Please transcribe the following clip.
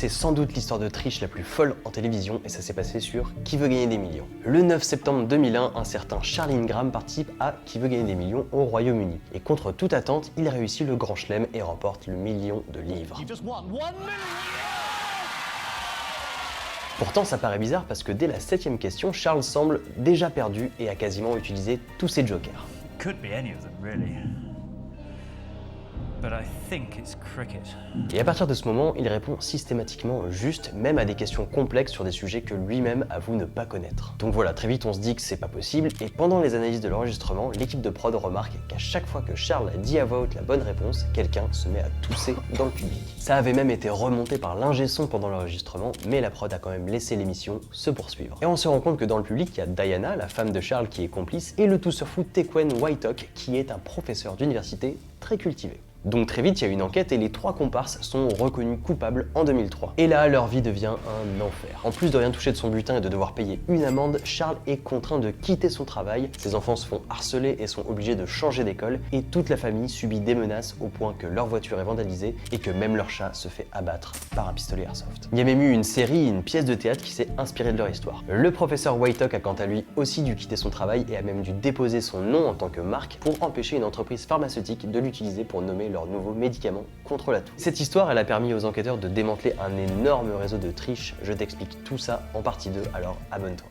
c'est sans doute l'histoire de triche la plus folle en télévision et ça s'est passé sur Qui veut gagner des millions. Le 9 septembre 2001, un certain Charles Ingram participe à Qui veut gagner des millions au Royaume-Uni. Et contre toute attente, il réussit le grand chelem et remporte le million de livres. Pourtant, ça paraît bizarre parce que dès la 7ème question, Charles semble déjà perdu et a quasiment utilisé tous ses jokers. Could be any of them, really. But I think it's cricket. Et à partir de ce moment, il répond systématiquement juste, même à des questions complexes sur des sujets que lui-même avoue ne pas connaître. Donc voilà, très vite on se dit que c'est pas possible, et pendant les analyses de l'enregistrement, l'équipe de prod remarque qu'à chaque fois que Charles dit à voix haute la bonne réponse, quelqu'un se met à tousser dans le public. Ça avait même été remonté par l'ingé son pendant l'enregistrement, mais la prod a quand même laissé l'émission se poursuivre. Et on se rend compte que dans le public, il y a Diana, la femme de Charles qui est complice, et le tousseur fou Tequen Whiteock, qui est un professeur d'université très cultivé. Donc très vite, il y a une enquête et les 3 comparses sont reconnus coupables en 2003. Et là, leur vie devient un enfer. En plus de rien toucher de son butin et de devoir payer une amende, Charles est contraint de quitter son travail, ses enfants se font harceler et sont obligés de changer d'école, et toute la famille subit des menaces au point que leur voiture est vandalisée et que même leur chat se fait abattre par un pistolet airsoft. Il y a même eu une série, une pièce de théâtre qui s'est inspirée de leur histoire. Le professeur Whiteock a quant à lui aussi dû quitter son travail et a même dû déposer son nom en tant que marque pour empêcher une entreprise pharmaceutique de l'utiliser pour nommer leur nouveau médicament contre la toux. Cette histoire, elle a permis aux enquêteurs de démanteler un énorme réseau de triche. Je t'explique tout ça en partie 2, alors abonne-toi.